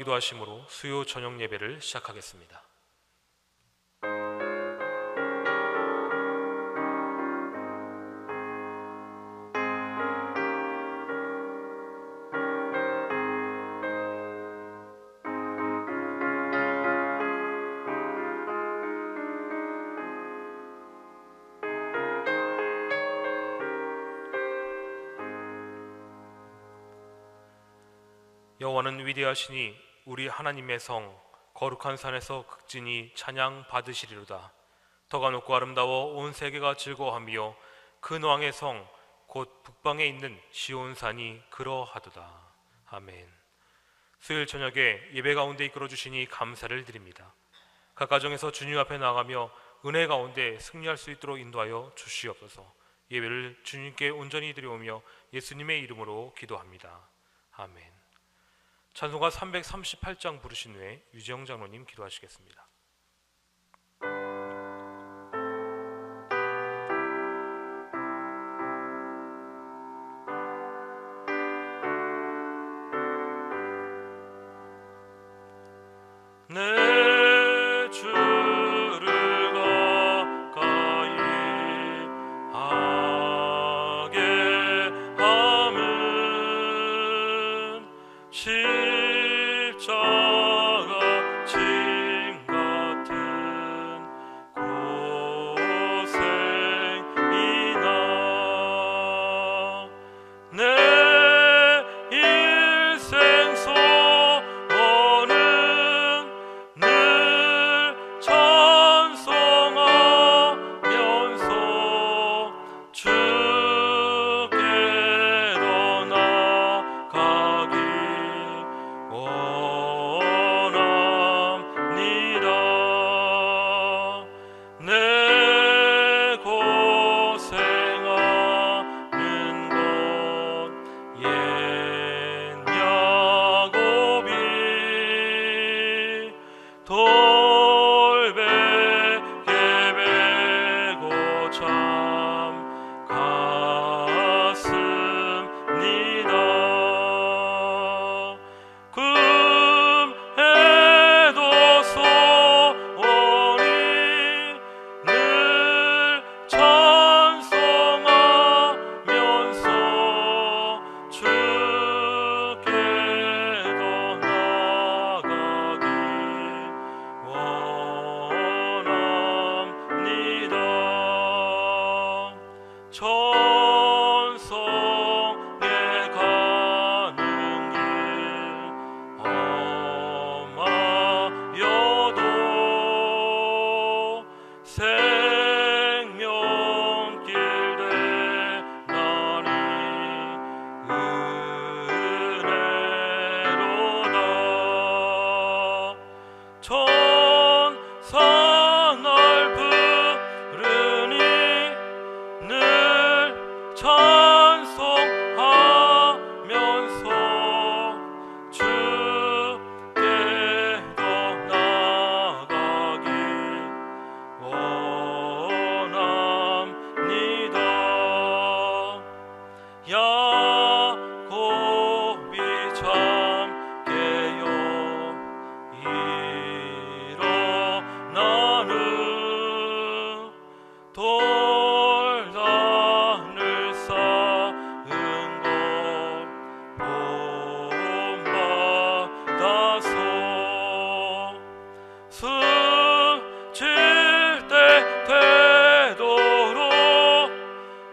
기도하심으로 수요 저녁 예배를 시작하겠습니다. 여호와는 위대하시니 우리 하나님의 성 거룩한 산에서 극진히 찬양 받으시리로다. 터가 높고 아름다워 온 세계가 즐거워하며 근왕의 성 곧 북방에 있는 시온산이 그러하도다. 아멘. 수요일 저녁에 예배 가운데 이끌어 주시니 감사를 드립니다. 각 가정에서 주님 앞에 나아가며 은혜 가운데 승리할 수 있도록 인도하여 주시옵소서. 예배를 주님께 온전히 드려오며 예수님의 이름으로 기도합니다. 아멘. 찬송가 338장 부르신 후에 유지영 장로님 기도하시겠습니다. 내 주를 가까이 하게 함은 십자가 짐 같은 고생이나 내 일생 소원은 늘 찬송하면서 주께로 나가기 원합니다. 내 고생하는 것 옛 야곱이 돌베개 베고 참 같습니다. 금해도 소원이 늘 찬송하면서 주께로 나가기 원합니다. 천성에 가는 길 험하여도 생명길 되나니 은혜로다. 천사 날 부르니 늘 찬송하면서 주께로 나가기 원합니다. 야곱이 참 깨어 일어나는 돌단을 쌓은 것 본받아서 숨질 때 되도록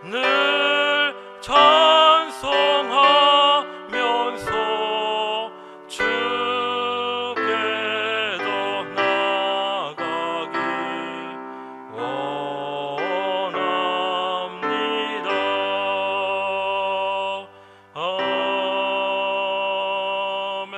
늘 찬송하면서 주께로 나가기 원합니다. 아멘.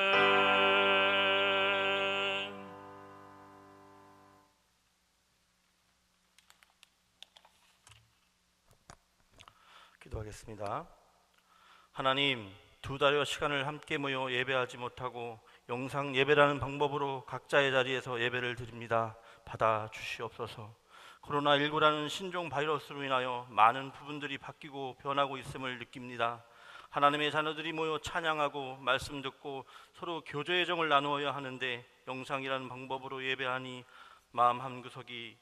기도하겠습니다. 하나님, 두 달여 시간을 함께 모여 예배하지 못하고 영상 예배라는 방법으로 각자의 자리에서 예배를 드립니다. 받아 주시옵소서. 코로나19라는 신종 바이러스로 인하여 많은 부분들이 바뀌고 변하고 있음을 느낍니다. 하나님의 자녀들이 모여 찬양하고 말씀 듣고 서로 교제의 정을 나누어야 하는데 영상이라는 방법으로 예배하니 마음 한구석이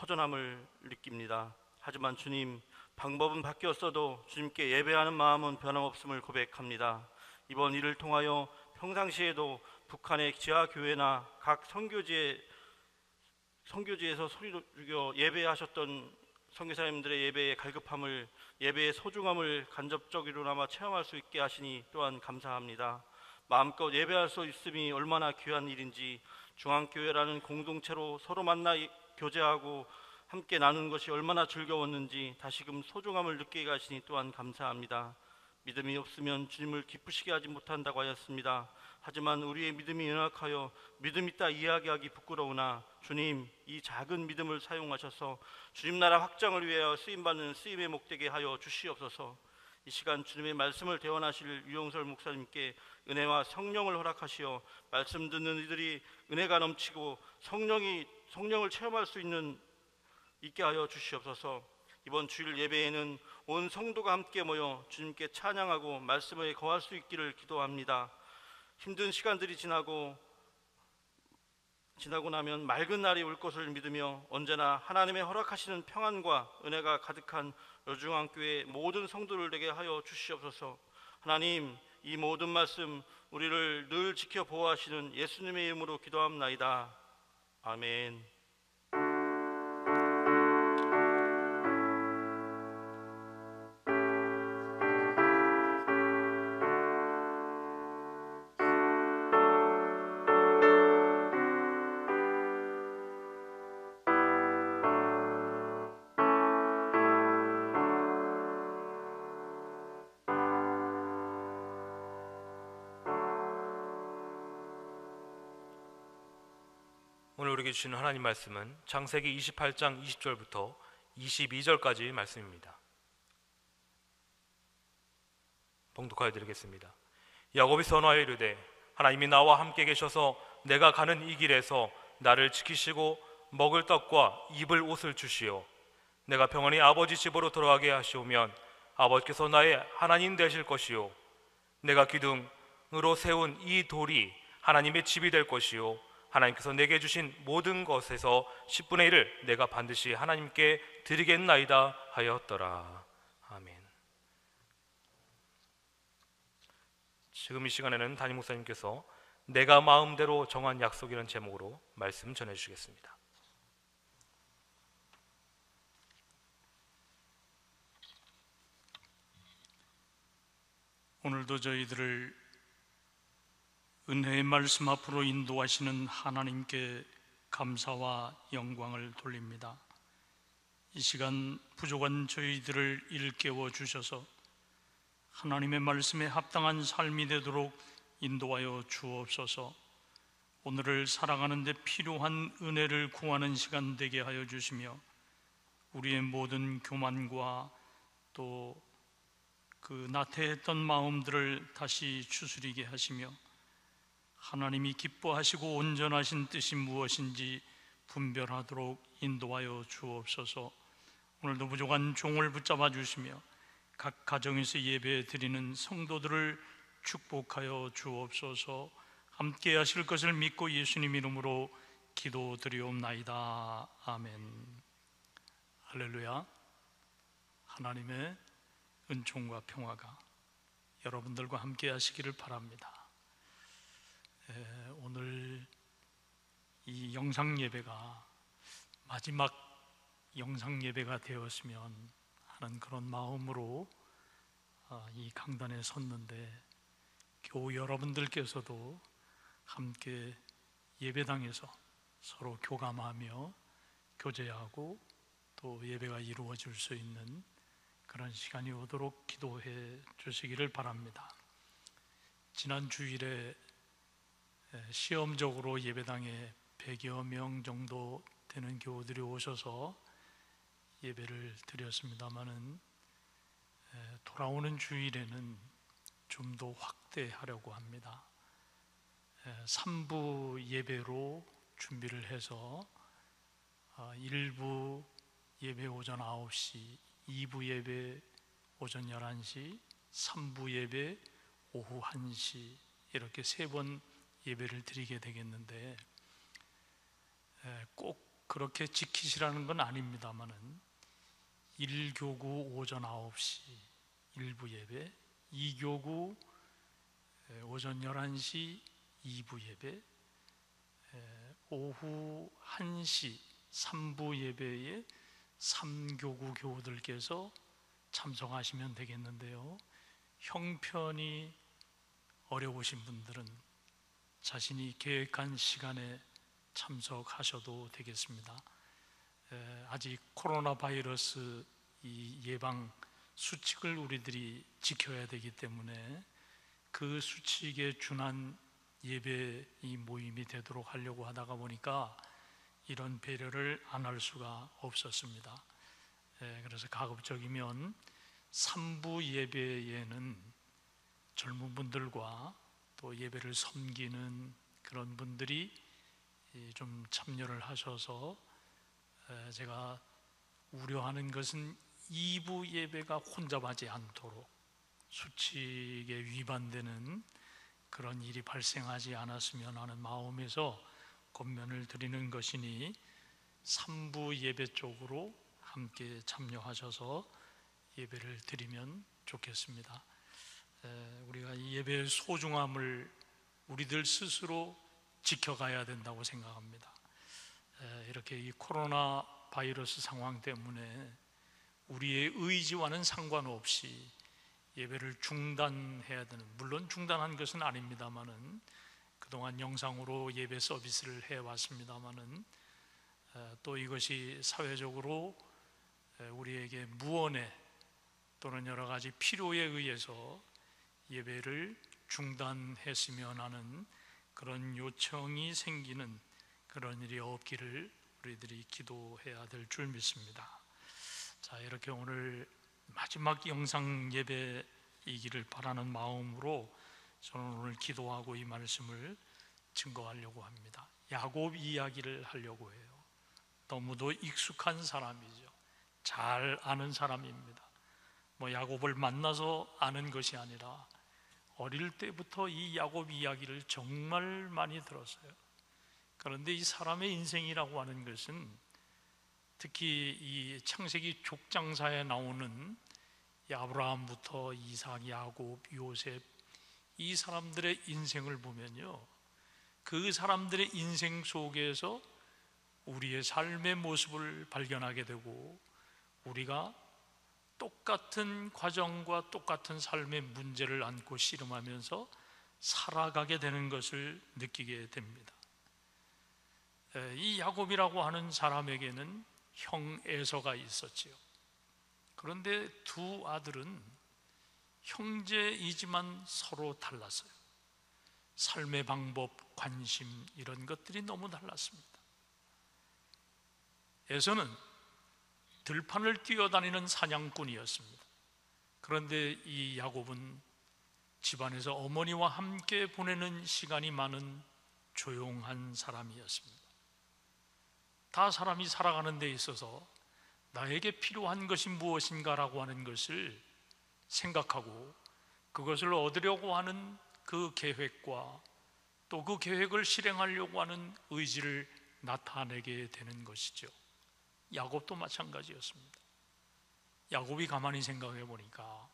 허전함을 느낍니다. 하지만 주님, 방법은 바뀌었어도 주님께 예배하는 마음은 변함없음을 고백합니다. 이번 일을 통하여 평상시에도 북한의 지하교회나 각 선교지에서 소리로 죽여 예배하셨던 선교사님들의 예배의 갈급함을, 예배의 소중함을 간접적으로나마 체험할 수 있게 하시니 또한 감사합니다. 마음껏 예배할 수 있음이 얼마나 귀한 일인지, 중앙교회라는 공동체로 서로 만나 교제하고 함께 나누는 것이 얼마나 즐거웠는지 다시금 소중함을 느끼게 하시니 또한 감사합니다. 믿음이 없으면 주님을 기쁘시게 하지 못한다고 하였습니다. 하지만 우리의 믿음이 연약하여 믿음 있다 이야기하기 부끄러우나 주님, 이 작은 믿음을 사용하셔서 주님 나라 확장을 위하여 쓰임받는 쓰임의 목되게 하여 주시옵소서. 이 시간 주님의 말씀을 대원하실 유영설 목사님께 은혜와 성령을 허락하시어 말씀 듣는 이들이 은혜가 넘치고 성령을 체험할 수 있게 하여 주시옵소서. 이번 주일 예배에는 온 성도가 함께 모여 주님께 찬양하고 말씀에 거할 수 있기를 기도합니다. 힘든 시간들이 지나고 나면 맑은 날이 올 것을 믿으며 언제나 하나님의 허락하시는 평안과 은혜가 가득한 여중앙교회 모든 성도들 되게 하여 주시옵소서. 하나님, 이 모든 말씀 우리를 늘 지켜 보호하시는 예수님의 이름으로 기도합나이다. 아멘. 오늘 우리에게 주시는 하나님 말씀은 창세기 28장 20절부터 22절까지 말씀입니다. 봉독하여 드리겠습니다. 야곱이 선하여 이르되 하나님이 나와 함께 계셔서 내가 가는 이 길에서 나를 지키시고 먹을 떡과 입을 옷을 주시오. 내가 평안히 아버지 집으로 돌아가게 하시오면 아버지께서 나의 하나님 되실 것이요 내가 기둥으로 세운 이 돌이 하나님의 집이 될 것이요 하나님께서 내게 주신 모든 것에서 10분의 1을 내가 반드시 하나님께 드리겠나이다 하였더라. 아멘. 지금 이 시간에는 담임 목사님께서 내가 마음대로 정한 약속이라는 제목으로 말씀 전해주시겠습니다. 오늘도 저희들을 은혜의 말씀 앞으로 인도하시는 하나님께 감사와 영광을 돌립니다. 이 시간 부족한 저희들을 일깨워 주셔서 하나님의 말씀에 합당한 삶이 되도록 인도하여 주옵소서. 오늘을 살아가는 데 필요한 은혜를 구하는 시간 되게 하여 주시며 우리의 모든 교만과 또 그 나태했던 마음들을 다시 추스리게 하시며 하나님이 기뻐하시고 온전하신 뜻이 무엇인지 분별하도록 인도하여 주옵소서. 오늘도 부족한 종을 붙잡아 주시며 각 가정에서 예배 드리는 성도들을 축복하여 주옵소서. 함께 하실 것을 믿고 예수님 이름으로 기도드리옵나이다. 아멘. 할렐루야. 하나님의 은총과 평화가 여러분들과 함께 하시기를 바랍니다. 오늘 이 영상 예배가 마지막 영상 예배가 되었으면 하는 그런 마음으로 이 강단에 섰는데 교우 여러분들께서도 함께 예배당에서 서로 교감하며 교제하고 또 예배가 이루어질 수 있는 그런 시간이 오도록 기도해 주시기를 바랍니다. 지난 주일에 시험적으로 예배당에 100여 명 정도 되는 교우들이 오셔서 예배를 드렸습니다마는 돌아오는 주일에는 좀 더 확대하려고 합니다. 3부 예배로 준비를 해서 1부 예배 오전 9시, 2부 예배 오전 11시, 3부 예배, 오후 1시 이렇게 3번 예배를 드리게 되겠는데, 꼭 그렇게 지키시라는 건 아닙니다만은 1교구 오전 9시 1부 예배, 2교구 오전 11시 2부 예배, 오후 1시 3부 예배에 3교구 교우들께서 참석하시면 되겠는데요. 형편이 어려우신 분들은 자신이 계획한 시간에 참석하셔도 되겠습니다. 아직 코로나 바이러스 이 예방 수칙을 우리들이 지켜야 되기 때문에 그 수칙에 준한 예배 이 모임이 되도록 하려고 하다가 보니까 이런 배려를 안 할 수가 없었습니다. 그래서 가급적이면 3부 예배에는 젊은 분들과 또 예배를 섬기는 그런 분들이 좀 참여를 하셔서, 제가 우려하는 것은 2부 예배가 혼잡하지 않도록 수칙에 위반되는 그런 일이 발생하지 않았으면 하는 마음에서 권면을 드리는 것이니 3부 예배 쪽으로 함께 참여하셔서 예배를 드리면 좋겠습니다. 우리가 이 예배의 소중함을 우리들 스스로 지켜가야 된다고 생각합니다. 이렇게 이 코로나 바이러스 상황 때문에 우리의 의지와는 상관없이 예배를 중단해야 되는, 물론 중단한 것은 아닙니다만은 그동안 영상으로 예배 서비스를 해왔습니다만은 또 이것이 사회적으로 우리에게 무언에 또는 여러 가지 필요에 의해서 예배를 중단했으면 하는 그런 요청이 생기는 그런 일이 없기를 우리들이 기도해야 될 줄 믿습니다. 자, 이렇게 오늘 마지막 영상 예배이기를 바라는 마음으로 저는 오늘 기도하고 이 말씀을 증거하려고 합니다. 야곱 이야기를 하려고 해요. 너무도 익숙한 사람이죠. 잘 아는 사람입니다. 야곱을 만나서 아는 것이 아니라 어릴 때부터 이 야곱 이야기를 정말 많이 들었어요. 그런데 이 사람의 인생이라고 하는 것은 특히 이 창세기 족장사에 나오는 아브라함부터 이삭, 야곱, 요셉, 이 사람들의 인생을 보면요, 그 사람들의 인생 속에서 우리의 삶의 모습을 발견하게 되고 우리가 똑같은 과정과 똑같은 삶의 문제를 안고 씨름하면서 살아가게 되는 것을 느끼게 됩니다. 이 야곱이라고 하는 사람에게는 형 에서가 있었지요. 그런데 두 아들은 형제이지만 서로 달랐어요. 삶의 방법, 관심 이런 것들이 너무 달랐습니다. 에서는 들판을 뛰어다니는 사냥꾼이었습니다. 그런데 이 야곱은 집안에서 어머니와 함께 보내는 시간이 많은 조용한 사람이었습니다. 다 사람이 살아가는 데 있어서 나에게 필요한 것이 무엇인가라고 하는 것을 생각하고 그것을 얻으려고 하는 그 계획과 또 그 계획을 실행하려고 하는 의지를 나타내게 되는 것이죠. 야곱도 마찬가지였습니다. 야곱이 가만히 생각해 보니까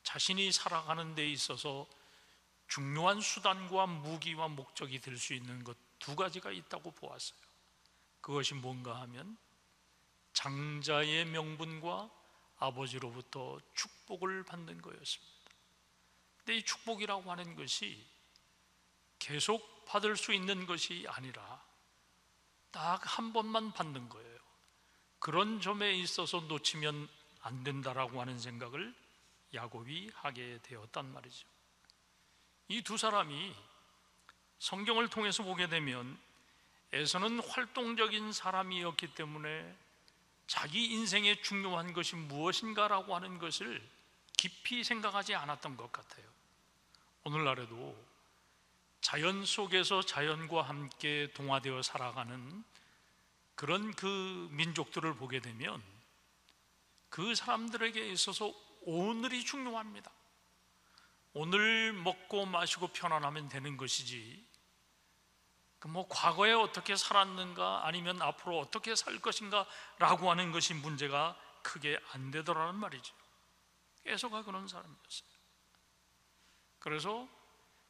자신이 살아가는 데 있어서 중요한 수단과 무기와 목적이 될 수 있는 것 두 가지가 있다고 보았어요. 그것이 뭔가 하면 장자의 명분과 아버지로부터 축복을 받는 거였습니다. 근데 이 축복이라고 하는 것이 계속 받을 수 있는 것이 아니라 딱 한 번만 받는 거예요. 그런 점에 있어서 놓치면 안 된다라고 하는 생각을 야곱이 하게 되었단 말이죠. 이 두 사람이 성경을 통해서 보게 되면 에서는 활동적인 사람이었기 때문에 자기 인생에 중요한 것이 무엇인가라고 하는 것을 깊이 생각하지 않았던 것 같아요. 오늘날에도 자연 속에서 자연과 함께 동화되어 살아가는 그런 그 민족들을 보게 되면 그 사람들에게 있어서 오늘이 중요합니다. 오늘 먹고 마시고 편안하면 되는 것이지, 과거에 어떻게 살았는가 아니면 앞으로 어떻게 살 것인가 라고 하는 것이 문제가 크게 안 되더라는 말이죠. 에서가 그런 사람이었어요. 그래서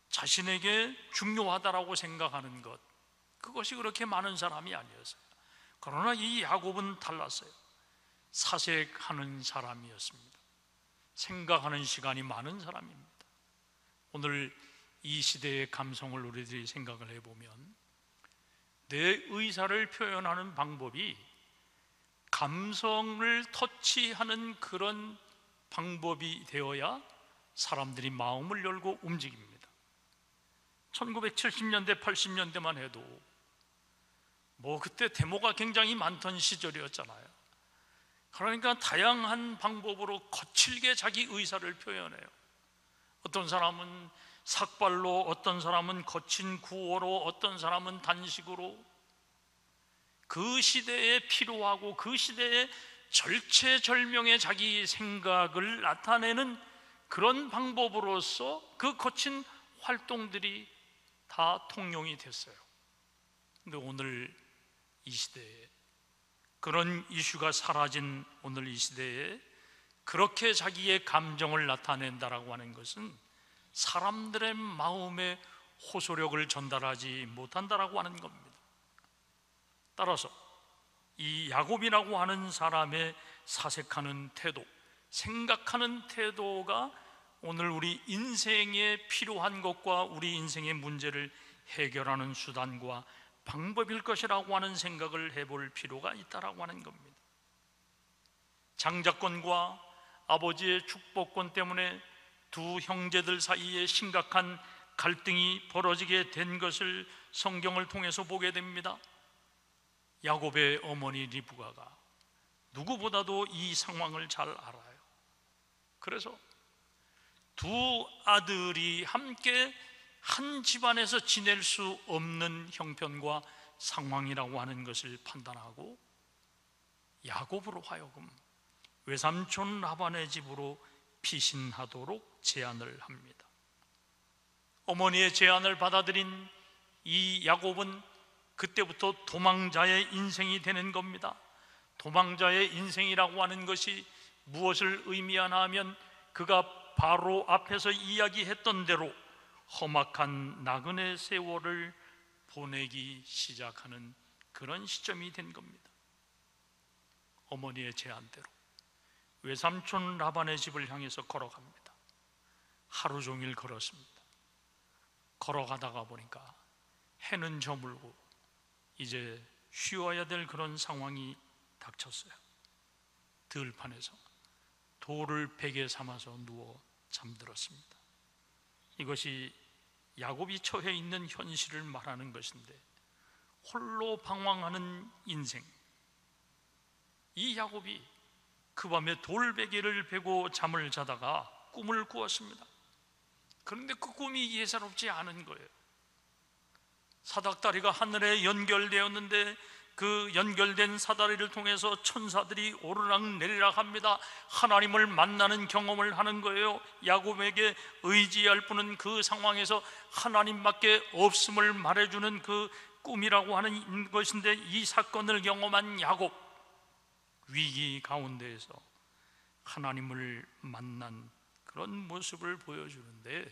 자신에게 중요하다라고 생각하는 것, 그것이 그렇게 많은 사람이 아니었어요. 그러나 이 야곱은 달랐어요. 사색하는 사람이었습니다. 생각하는 시간이 많은 사람입니다. 오늘 이 시대의 감성을 우리들이 생각을 해보면 내 의사를 표현하는 방법이 감성을 터치하는 그런 방법이 되어야 사람들이 마음을 열고 움직입니다. 1970년대 80년대만 해도 그때 데모가 굉장히 많던 시절이었잖아요. 그러니까 다양한 방법으로 거칠게 자기 의사를 표현해요. 어떤 사람은 삭발로, 어떤 사람은 거친 구호로, 어떤 사람은 단식으로, 그 시대에 필요하고 그 시대에 절체절명의 자기 생각을 나타내는 그런 방법으로서 그 거친 활동들이 다 통용이 됐어요. 근데 오늘 이 시대에 그런 이슈가 사라진 오늘 이 시대에 그렇게 자기의 감정을 나타낸다라고 하는 것은 사람들의 마음의 호소력을 전달하지 못한다라고 하는 겁니다. 따라서 이 야곱이라고 하는 사람의 사색하는 태도, 생각하는 태도가 오늘 우리 인생에 필요한 것과 우리 인생의 문제를 해결하는 수단과 방법일 것이라고 하는 생각을 해볼 필요가 있다라고 하는 겁니다. 장자권과 아버지의 축복권 때문에 두 형제들 사이에 심각한 갈등이 벌어지게 된 것을 성경을 통해서 보게 됩니다. 야곱의 어머니 리브가가 누구보다도 이 상황을 잘 알아요. 그래서 두 아들이 함께 한 집안에서 지낼 수 없는 형편과 상황이라고 하는 것을 판단하고 야곱으로 하여금 외삼촌 라반의 집으로 피신하도록 제안을 합니다. 어머니의 제안을 받아들인 이 야곱은 그때부터 도망자의 인생이 되는 겁니다. 도망자의 인생이라고 하는 것이 무엇을 의미하나 하면 그가 바로 앞에서 이야기했던 대로 험악한 나그네 세월을 보내기 시작하는 그런 시점이 된 겁니다. 어머니의 제안대로 외삼촌 라반의 집을 향해서 걸어갑니다. 하루 종일 걸었습니다. 걸어가다가 보니까 해는 저물고 이제 쉬어야 될 그런 상황이 닥쳤어요. 들판에서 돌을 베개 삼아서 누워 잠들었습니다. 이것이 야곱이 처해 있는 현실을 말하는 것인데, 홀로 방황하는 인생. 이 야곱이 그 밤에 돌베개를 베고 잠을 자다가 꿈을 꾸었습니다. 그런데 그 꿈이 예사롭지 않은 거예요. 사닥다리가 하늘에 연결되었는데 그 연결된 사다리를 통해서 천사들이 오르락 내리락 합니다. 하나님을 만나는 경험을 하는 거예요. 야곱에게 의지할 분은 그 상황에서 하나님밖에 없음을 말해주는 그 꿈이라고 하는 것인데, 이 사건을 경험한 야곱, 위기 가운데에서 하나님을 만난 그런 모습을 보여주는데,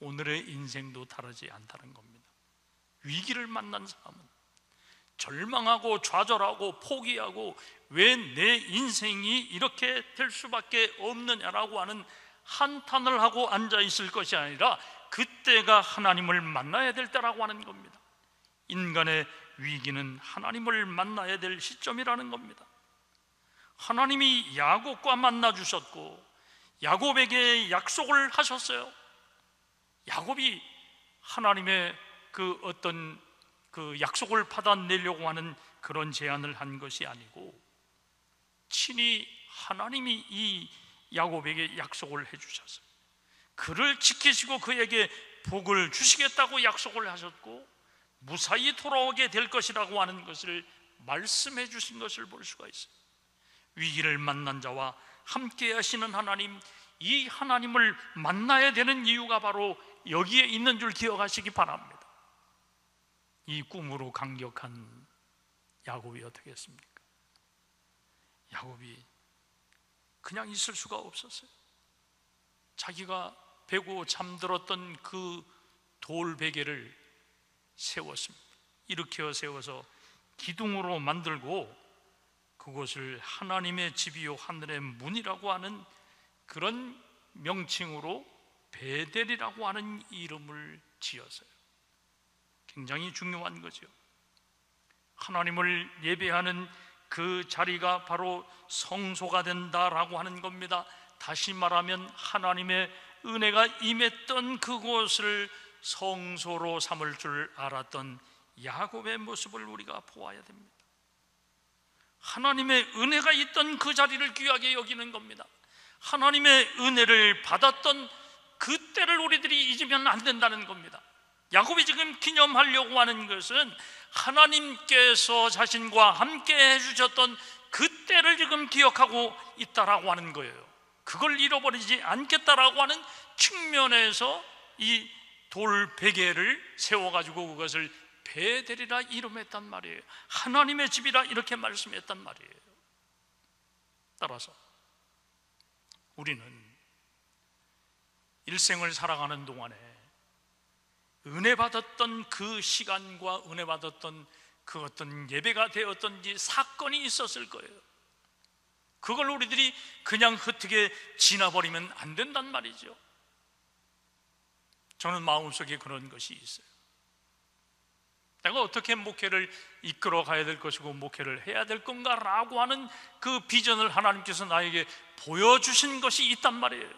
오늘의 인생도 다르지 않다는 겁니다. 위기를 만난 사람은 절망하고 좌절하고 포기하고 왜 내 인생이 이렇게 될 수밖에 없느냐라고 하는 한탄을 하고 앉아있을 것이 아니라 그때가 하나님을 만나야 될 때라고 하는 겁니다. 인간의 위기는 하나님을 만나야 될 시점이라는 겁니다. 하나님이 야곱과 만나 주셨고 야곱에게 약속을 하셨어요. 야곱이 하나님의 그 어떤 그 약속을 받아내려고 하는 그런 제안을 한 것이 아니고, 친히 하나님이 이 야곱에게 약속을 해주셨어요. 그를 지키시고 그에게 복을 주시겠다고 약속을 하셨고, 무사히 돌아오게 될 것이라고 하는 것을 말씀해 주신 것을 볼 수가 있어요. 위기를 만난 자와 함께 하시는 하나님, 이 하나님을 만나야 되는 이유가 바로 여기에 있는 줄 기억하시기 바랍니다. 이 꿈으로 감격한 야곱이 어떻게 했습니까? 야곱이 그냥 있을 수가 없었어요. 자기가 베고 잠들었던 그 돌 베개를 세웠습니다. 일으켜 세워서 기둥으로 만들고 그곳을 하나님의 집이요 하늘의 문이라고 하는 그런 명칭으로 베델이라고 하는 이름을 지었어요. 굉장히 중요한 거죠. 하나님을 예배하는 그 자리가 바로 성소가 된다라고 하는 겁니다. 다시 말하면 하나님의 은혜가 임했던 그곳을 성소로 삼을 줄 알았던 야곱의 모습을 우리가 보아야 됩니다. 하나님의 은혜가 있던 그 자리를 귀하게 여기는 겁니다. 하나님의 은혜를 받았던 그때를 우리들이 잊으면 안 된다는 겁니다. 야곱이 지금 기념하려고 하는 것은 하나님께서 자신과 함께 해주셨던 그때를 지금 기억하고 있다라고 하는 거예요. 그걸 잃어버리지 않겠다라고 하는 측면에서 이 돌 베개를 세워가지고 그것을 베델이라 이름했단 말이에요. 하나님의 집이라 이렇게 말씀했단 말이에요. 따라서 우리는 일생을 살아가는 동안에 은혜 받았던 그 시간과 은혜 받았던 그 어떤 예배가 되었던지 사건이 있었을 거예요. 그걸 우리들이 그냥 흩게 지나버리면 안 된단 말이죠. 저는 마음속에 그런 것이 있어요. 내가 어떻게 목회를 이끌어 가야 될 것이고 목회를 해야 될 건가라고 하는 그 비전을 하나님께서 나에게 보여주신 것이 있단 말이에요.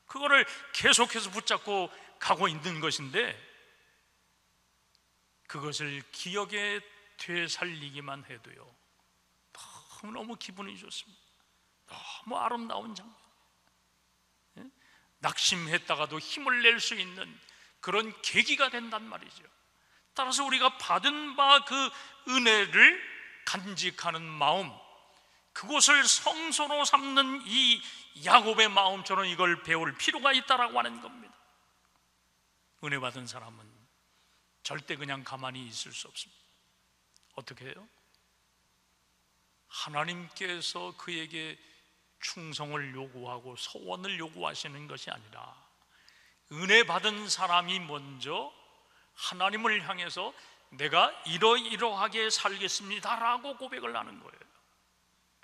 그거를 계속해서 붙잡고 가고 있는 것인데 그것을 기억에 되살리기만 해도요 너무 기분이 좋습니다. 너무 아름다운 장면, 낙심했다가도 힘을 낼 수 있는 그런 계기가 된단 말이죠. 따라서 우리가 받은 바 그 은혜를 간직하는 마음, 그곳을 성소로 삼는 이 야곱의 마음처럼 이걸 배울 필요가 있다라고 하는 겁니다. 은혜 받은 사람은 절대 그냥 가만히 있을 수 없습니다. 어떻게 해요? 하나님께서 그에게 충성을 요구하고 소원을 요구하시는 것이 아니라 은혜 받은 사람이 먼저 하나님을 향해서 내가 이러이러하게 살겠습니다 라고 고백을 하는 거예요.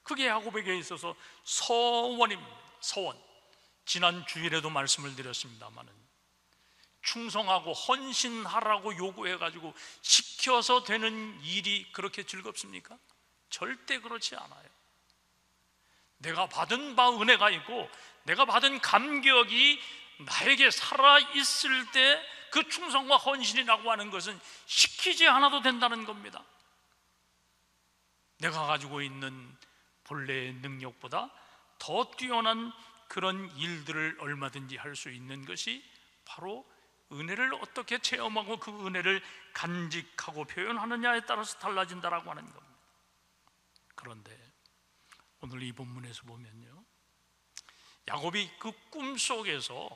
그게 야곱에게 있어서 서원입니다. 서원. 지난 주일에도 말씀을 드렸습니다마는 충성하고 헌신하라고 요구해가지고 시켜서 되는 일이 그렇게 즐겁습니까? 절대 그렇지 않아요. 내가 받은 바 은혜가 있고 내가 받은 감격이 나에게 살아있을 때 그 충성과 헌신이라고 하는 것은 시키지 않아도 된다는 겁니다. 내가 가지고 있는 본래의 능력보다 더 뛰어난 그런 일들을 얼마든지 할 수 있는 것이 바로 은혜를 어떻게 체험하고 그 은혜를 간직하고 표현하느냐에 따라서 달라진다라고 하는 겁니다. 그런데 오늘 이 본문에서 보면요, 야곱이 그 꿈속에서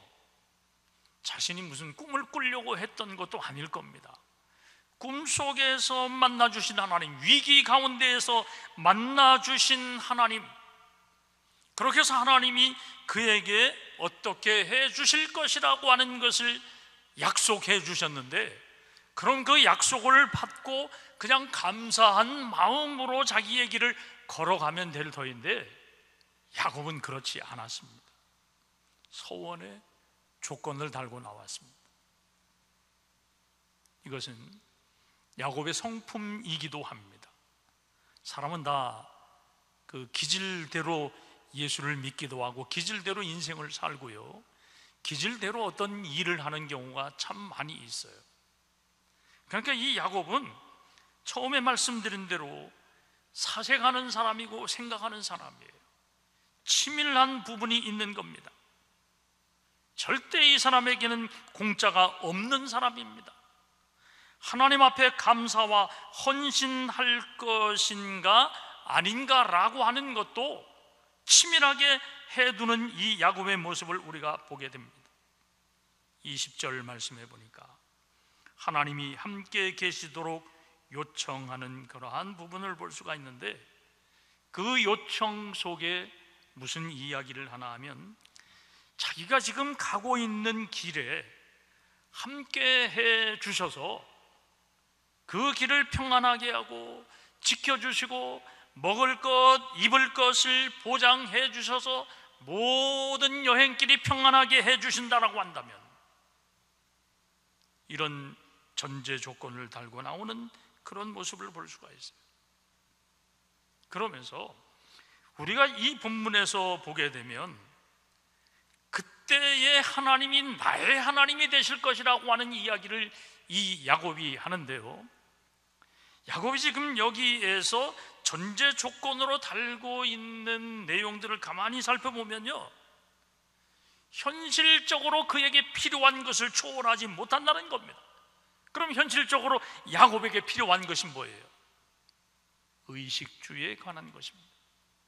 자신이 무슨 꿈을 꾸려고 했던 것도 아닐 겁니다. 꿈속에서 만나주신 하나님, 위기 가운데에서 만나주신 하나님, 그렇게 해서 하나님이 그에게 어떻게 해주실 것이라고 하는 것을 약속해 주셨는데, 그럼 그 약속을 받고 그냥 감사한 마음으로 자기의 길을 걸어가면 될 터인데 야곱은 그렇지 않았습니다. 소원에 조건을 달고 나왔습니다. 이것은 야곱의 성품이기도 합니다. 사람은 다 그 기질대로 예수를 믿기도 하고 기질대로 인생을 살고요, 기질대로 어떤 일을 하는 경우가 참 많이 있어요. 그러니까 이 야곱은 처음에 말씀드린 대로 사색하는 사람이고 생각하는 사람이에요. 치밀한 부분이 있는 겁니다. 절대 이 사람에게는 공짜가 없는 사람입니다. 하나님 앞에 감사와 헌신할 것인가 아닌가라고 하는 것도 치밀하게 해두는 이 야곱의 모습을 우리가 보게 됩니다. 20절 말씀해 보니까 하나님이 함께 계시도록 요청하는 그러한 부분을 볼 수가 있는데, 그 요청 속에 무슨 이야기를 하나 하면, 자기가 지금 가고 있는 길에 함께 해 주셔서 그 길을 평안하게 하고 지켜주시고 먹을 것, 입을 것을 보장해 주셔서 모든 여행길이 평안하게 해 주신다라고 한다면, 이런 전제 조건을 달고 나오는 그런 모습을 볼 수가 있어요. 그러면서 우리가 이 본문에서 보게 되면 그때의 하나님이 나의 하나님이 되실 것이라고 하는 이야기를 이 야곱이 하는데요, 야곱이 지금 여기에서 전제 조건으로 달고 있는 내용들을 가만히 살펴보면요, 현실적으로 그에게 필요한 것을 초월하지 못한다는 겁니다. 그럼 현실적으로 야곱에게 필요한 것이 뭐예요? 의식주에 관한 것입니다.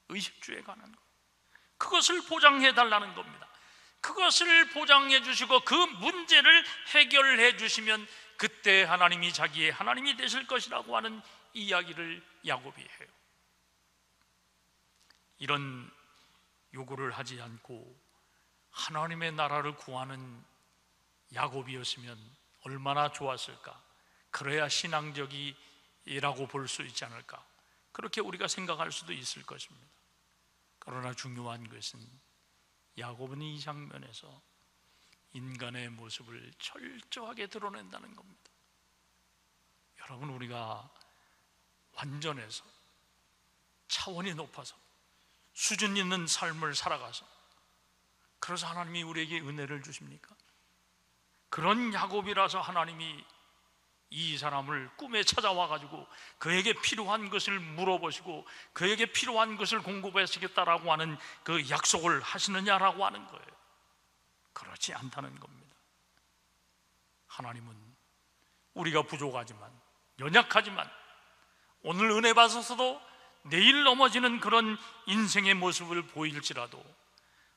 의식주에 관한 것, 그것을 보장해 달라는 겁니다. 그것을 보장해 주시고 그 문제를 해결해 주시면 그때 하나님이 자기의 하나님이 되실 것이라고 하는 이야기를 야곱이 해요. 이런 요구를 하지 않고 하나님의 나라를 구하는 야곱이었으면 얼마나 좋았을까? 그래야 신앙적이라고 볼 수 있지 않을까? 그렇게 우리가 생각할 수도 있을 것입니다. 그러나 중요한 것은 야곱은 이 장면에서 인간의 모습을 철저하게 드러낸다는 겁니다. 여러분, 우리가 완전해서 차원이 높아서 수준 있는 삶을 살아가서 그래서 하나님이 우리에게 은혜를 주십니까? 그런 야곱이라서 하나님이 이 사람을 꿈에 찾아와 가지고 그에게 필요한 것을 물어보시고 그에게 필요한 것을 공급하시겠다라고 하는 그 약속을 하시느냐라고 하는 거예요. 그렇지 않다는 겁니다. 하나님은 우리가 부족하지만, 연약하지만, 오늘 은혜 받아서도 내일 넘어지는 그런 인생의 모습을 보일지라도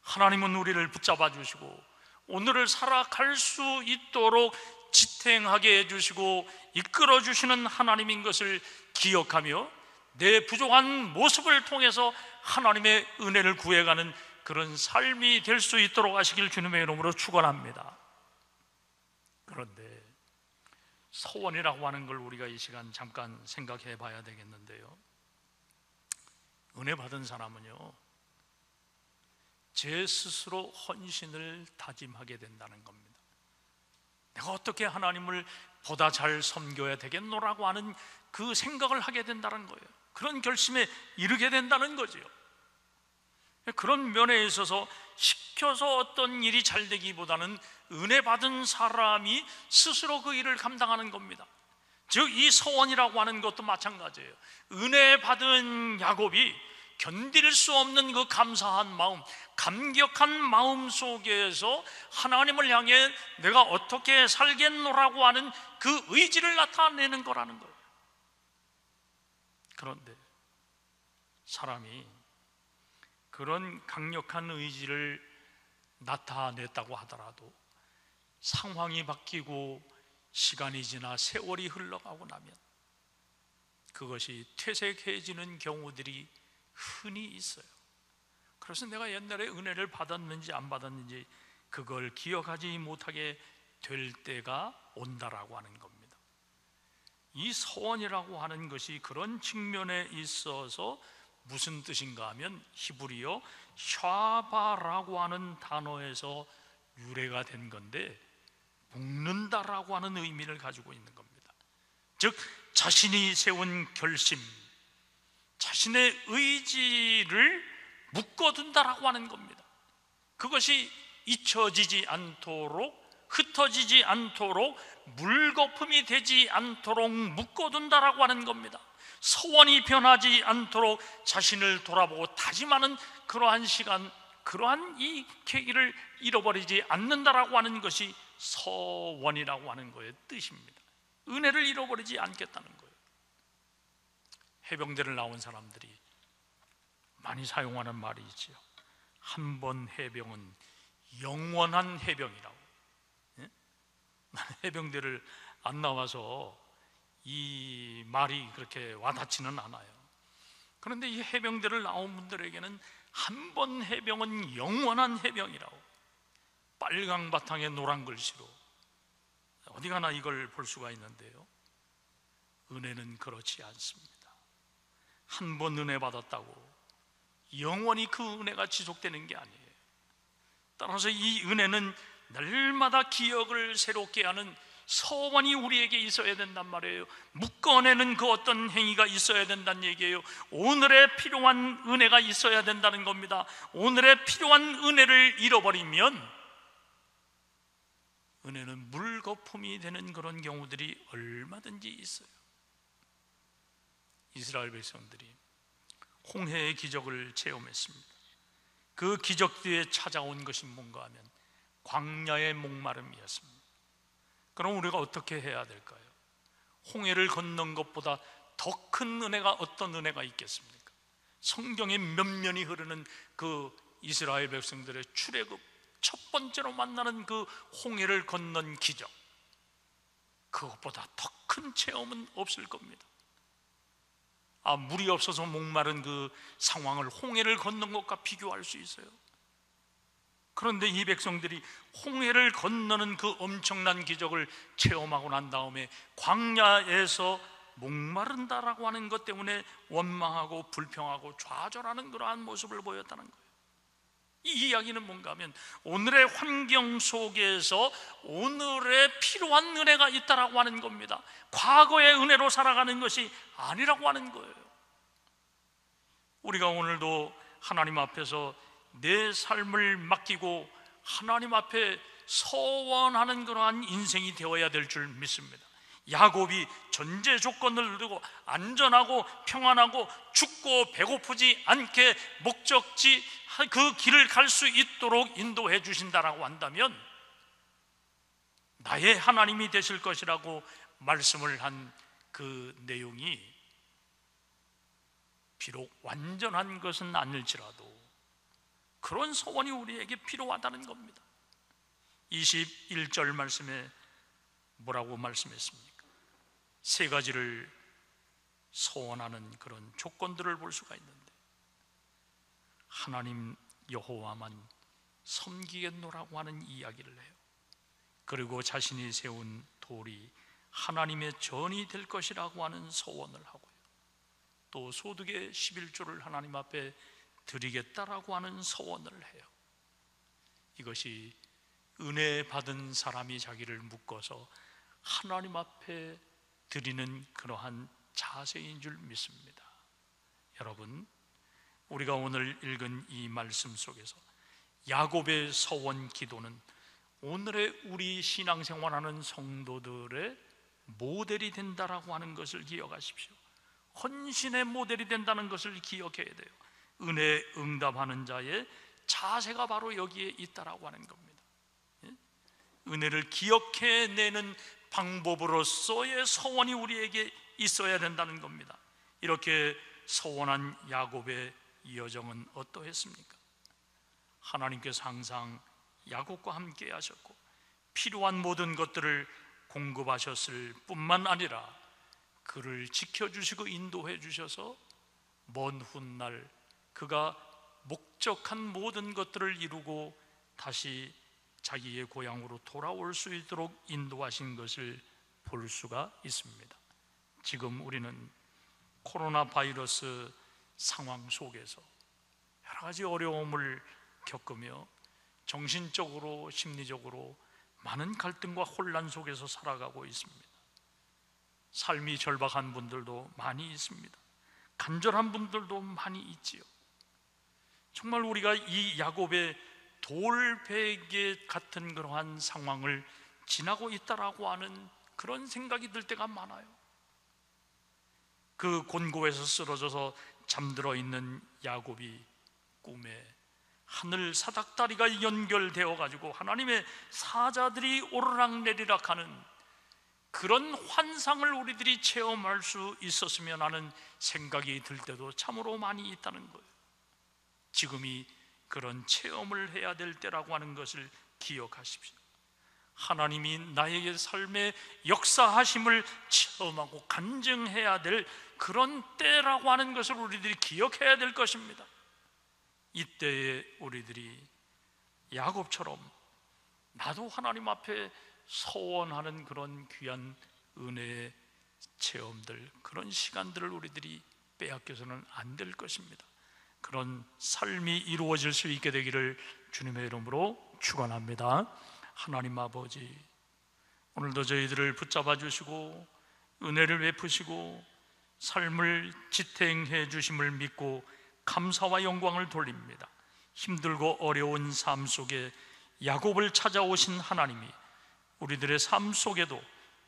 하나님은 우리를 붙잡아 주시고 오늘을 살아갈 수 있도록 지탱하게 해주시고 이끌어 주시는 하나님인 것을 기억하며 내 부족한 모습을 통해서 하나님의 은혜를 구해가는 그런 삶이 될 수 있도록 하시길 주님의 이름으로 축원합니다. 그런데 서원이라고 하는 걸 우리가 이 시간 잠깐 생각해 봐야 되겠는데요, 은혜 받은 사람은요, 제 스스로 헌신을 다짐하게 된다는 겁니다. 내가 어떻게 하나님을 보다 잘 섬겨야 되겠노라고 하는 그 생각을 하게 된다는 거예요. 그런 결심에 이르게 된다는 거죠. 그런 면에 있어서 시켜서 어떤 일이 잘 되기보다는 은혜 받은 사람이 스스로 그 일을 감당하는 겁니다. 즉 이 서원이라고 하는 것도 마찬가지예요. 은혜 받은 야곱이 견딜 수 없는 그 감사한 마음, 감격한 마음 속에서 하나님을 향해 내가 어떻게 살겠노라고 하는 그 의지를 나타내는 거라는 거예요. 그런데 사람이 그런 강력한 의지를 나타냈다고 하더라도 상황이 바뀌고 시간이 지나 세월이 흘러가고 나면 그것이 퇴색해지는 경우들이 흔히 있어요. 그래서 내가 옛날에 은혜를 받았는지 안 받았는지 그걸 기억하지 못하게 될 때가 온다라고 하는 겁니다. 이 서원이라고 하는 것이 그런 측면에 있어서 무슨 뜻인가 하면 히브리어 샤바라고 하는 단어에서 유래가 된 건데, 묶는다라고 하는 의미를 가지고 있는 겁니다. 즉 자신이 세운 결심, 자신의 의지를 묶어둔다라고 하는 겁니다. 그것이 잊혀지지 않도록, 흩어지지 않도록, 물거품이 되지 않도록 묶어둔다라고 하는 겁니다. 서원이 변하지 않도록 자신을 돌아보고 다짐하는 그러한 시간, 그러한 이 계기를 잃어버리지 않는다라고 하는 것이 서원이라고 하는 거의 뜻입니다. 은혜를 잃어버리지 않겠다는 거예요. 해병대를 나온 사람들이 많이 사용하는 말이 있지요. 한 번 해병은 영원한 해병이라고. 예? 나는 해병대를 안 나와서 이 말이 그렇게 와닿지는 않아요. 그런데 이 해병대를 나온 분들에게는 한 번 해병은 영원한 해병이라고, 빨강 바탕에 노란 글씨로 어디 가나 이걸 볼 수가 있는데요, 은혜는 그렇지 않습니다. 한 번 은혜 받았다고 영원히 그 은혜가 지속되는 게 아니에요. 따라서 이 은혜는 날마다 기억을 새롭게 하는 서원이 우리에게 있어야 된단 말이에요. 묶어내는 그 어떤 행위가 있어야 된다는 얘기예요. 오늘의 필요한 은혜가 있어야 된다는 겁니다. 오늘의 필요한 은혜를 잃어버리면 은혜는 물거품이 되는 그런 경우들이 얼마든지 있어요. 이스라엘 백성들이 홍해의 기적을 체험했습니다. 그 기적 뒤에 찾아온 것이 뭔가 하면 광야의 목마름이었습니다. 그럼 우리가 어떻게 해야 될까요? 홍해를 건넌 것보다 더 큰 은혜가 어떤 은혜가 있겠습니까? 성경의 면면이 흐르는 그 이스라엘 백성들의 출애굽 첫 번째로 만나는 그 홍해를 건넌 기적, 그것보다 더 큰 체험은 없을 겁니다. 물이 없어서 목마른 그 상황을 홍해를 건넌 것과 비교할 수 있어요. 그런데 이 백성들이 홍해를 건너는 그 엄청난 기적을 체험하고 난 다음에 광야에서 목마른다라고 하는 것 때문에 원망하고 불평하고 좌절하는 그러한 모습을 보였다는 거예요. 이 이야기는 뭔가 하면 오늘의 환경 속에서 오늘의 필요한 은혜가 있다라고 하는 겁니다. 과거의 은혜로 살아가는 것이 아니라고 하는 거예요. 우리가 오늘도 하나님 앞에서 내 삶을 맡기고 하나님 앞에 서원하는 그러한 인생이 되어야 될 줄 믿습니다. 야곱이 전제 조건을 두고 안전하고 평안하고 춥고 배고프지 않게 목적지 그 길을 갈 수 있도록 인도해 주신다라고 한다면 나의 하나님이 되실 것이라고 말씀을 한 그 내용이 비록 완전한 것은 아닐지라도 그런 소원이 우리에게 필요하다는 겁니다. 21절 말씀에 뭐라고 말씀했습니까? 세 가지를 소원하는 그런 조건들을 볼 수가 있는데, 하나님 여호와만 섬기겠노라고 하는 이야기를 해요. 그리고 자신이 세운 돌이 하나님의 전이 될 것이라고 하는 소원을 하고요, 또 소득의 11조를 하나님 앞에 드리겠다라고 하는 소원을 해요. 이것이 은혜 받은 사람이 자기를 묶어서 하나님 앞에 드리는 그러한 자세인 줄 믿습니다. 여러분, 우리가 오늘 읽은 이 말씀 속에서 야곱의 서원 기도는 오늘의 우리 신앙생활하는 성도들의 모델이 된다라고 하는 것을 기억하십시오. 헌신의 모델이 된다는 것을 기억해야 돼요. 은혜 응답하는 자의 자세가 바로 여기에 있다라고 하는 겁니다. 은혜를 기억해내는 방법으로서의 서원이 우리에게 있어야 된다는 겁니다. 이렇게 서원한 야곱의 여정은 어떠했습니까? 하나님께서 항상 야곱과 함께 하셨고 필요한 모든 것들을 공급하셨을 뿐만 아니라 그를 지켜주시고 인도해 주셔서 먼 훗날 그가 목적한 모든 것들을 이루고 다시 자기의 고향으로 돌아올 수 있도록 인도하신 것을 볼 수가 있습니다. 지금 우리는 코로나 바이러스 상황 속에서 여러 가지 어려움을 겪으며 정신적으로 심리적으로 많은 갈등과 혼란 속에서 살아가고 있습니다. 삶이 절박한 분들도 많이 있습니다. 간절한 분들도 많이 있지요. 정말 우리가 이 야곱의 돌베개 같은 그러한 상황을 지나고 있다라고 하는 그런 생각이 들 때가 많아요. 그 곤고에서 쓰러져서 잠들어 있는 야곱이 꿈에 하늘 사닥다리가 연결되어 가지고 하나님의 사자들이 오르락내리락 하는 그런 환상을 우리들이 체험할 수 있었으면 하는 생각이 들 때도 참으로 많이 있다는 거예요. 지금이 그런 체험을 해야 될 때라고 하는 것을 기억하십시오. 하나님이 나에게 삶의 역사하심을 체험하고 간증해야 될 그런 때라고 하는 것을 우리들이 기억해야 될 것입니다. 이때에 우리들이 야곱처럼 나도 하나님 앞에 서원하는 그런 귀한 은혜의 체험들, 그런 시간들을 우리들이 빼앗겨서는 안 될 것입니다. 그런 삶이 이루어질 수 있게 되기를 주님의 이름으로 축원합니다. 하나님 아버지, 오늘도 저희들을 붙잡아 주시고 은혜를 베푸시고 삶을 지탱해 주심을 믿고 감사와 영광을 돌립니다. 힘들고 어려운 삶 속에 야곱을 찾아오신 하나님이 우리들의 삶 속에도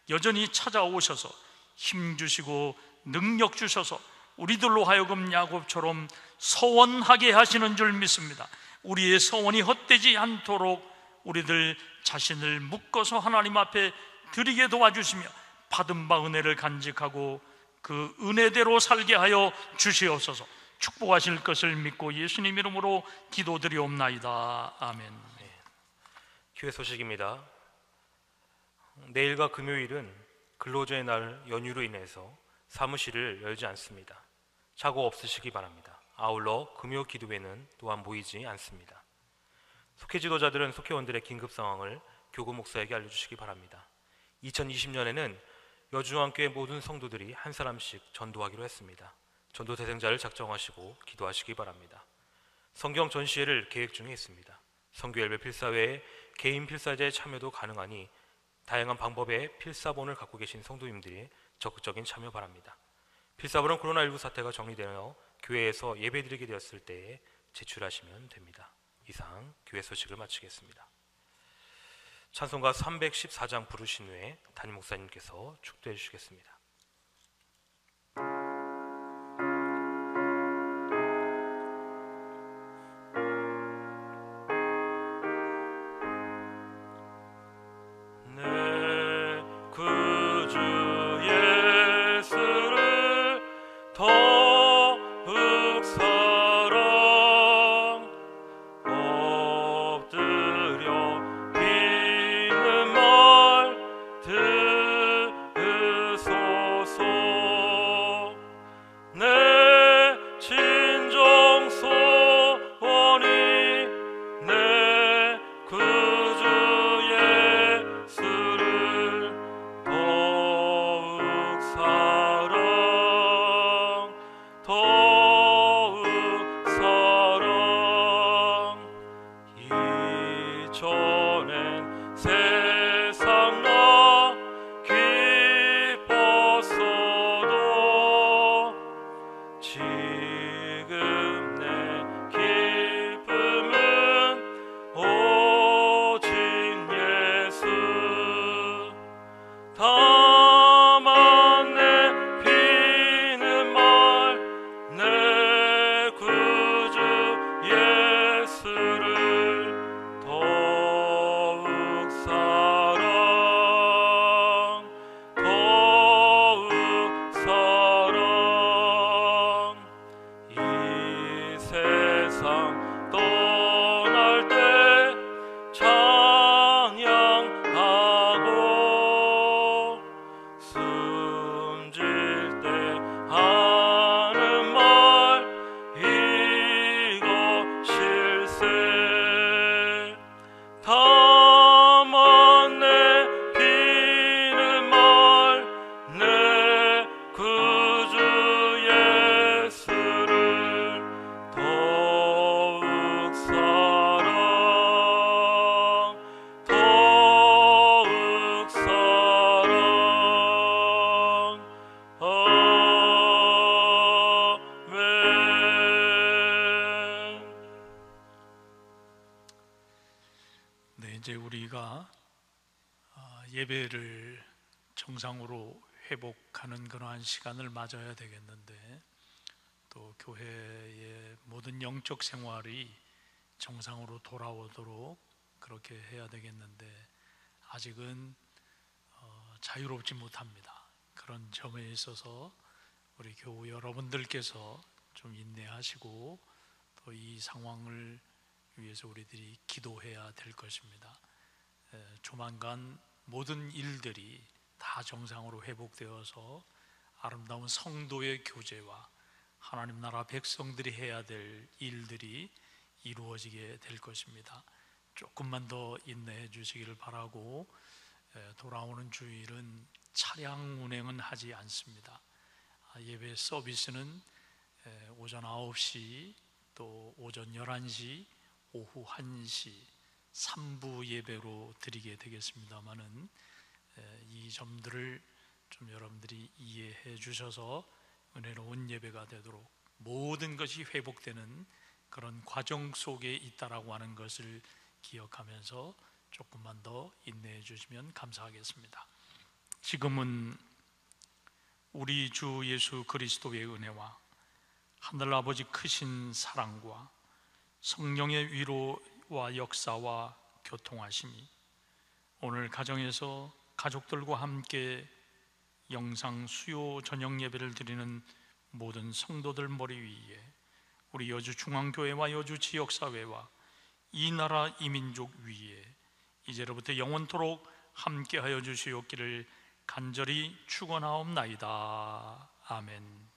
여전히 찾아오셔서 힘 주시고 능력 주셔서 우리들로 하여금 야곱처럼 서원하게 하시는 줄 믿습니다. 우리의 서원이 헛되지 않도록 우리들 자신을 묶어서 하나님 앞에 드리게 도와주시며 받은 바 은혜를 간직하고 그 은혜대로 살게 하여 주시옵소서. 축복하실 것을 믿고 예수님 이름으로 기도드리옵나이다. 아멘. 교회 소식입니다. 내일과 금요일은 근로자의 날 연휴로 인해서 사무실을 열지 않습니다. 착오 없으시기 바랍니다. 아울러 금요 기도회는 또한 모이지 않습니다. 속회 지도자들은 속회원들의 긴급 상황을 교구 목사에게 알려주시기 바랍니다. 2020년에는 여주왕교회 모든 성도들이 한 사람씩 전도하기로 했습니다. 전도 대상자를 작정하시고 기도하시기 바랍니다. 성경 전시회를 계획 중에 있습니다. 선교 예배 필사회에 개인 필사제에 참여도 가능하니 다양한 방법의 필사본을 갖고 계신 성도님들이 적극적인 참여 바랍니다. 필사본은 코로나19 사태가 정리되어 교회에서 예배드리게 되었을 때에 제출하시면 됩니다. 이상 교회 소식을 마치겠습니다. 찬송가 314장 부르신 후에 담임 목사님께서 축도해 주시겠습니다. 이제 우리가 예배를 정상으로 회복하는 그러한 시간을 맞아야 되겠는데, 또 교회의 모든 영적 생활이 정상으로 돌아오도록 그렇게 해야 되겠는데 아직은 자유롭지 못합니다. 그런 점에 있어서 우리 교우 여러분들께서 좀 인내하시고 또 이 상황을 위해서 우리들이 기도해야 될 것입니다. 조만간 모든 일들이 다 정상으로 회복되어서 아름다운 성도의 교제와 하나님 나라 백성들이 해야 될 일들이 이루어지게 될 것입니다. 조금만 더 인내해 주시기를 바라고, 돌아오는 주일은 차량 운행은 하지 않습니다. 예배 서비스는 오전 9시, 또 오전 11시, 오후 1시 3부 예배로 드리게 되겠습니다마는 이 점들을 좀 여러분들이 이해해 주셔서 은혜로운 예배가 되도록, 모든 것이 회복되는 그런 과정 속에 있다라고 하는 것을 기억하면서 조금만 더 인내해 주시면 감사하겠습니다. 지금은 우리 주 예수 그리스도의 은혜와 하늘 아버지 크신 사랑과 성령의 위로와 역사와 교통하심이 오늘 가정에서 가족들과 함께 영상 수요 저녁 예배를 드리는 모든 성도들 머리 위에, 우리 여주 중앙교회와 여주 지역사회와 이 나라 이민족 위에 이제로부터 영원토록 함께하여 주시옵기를 간절히 축원하옵나이다. 아멘.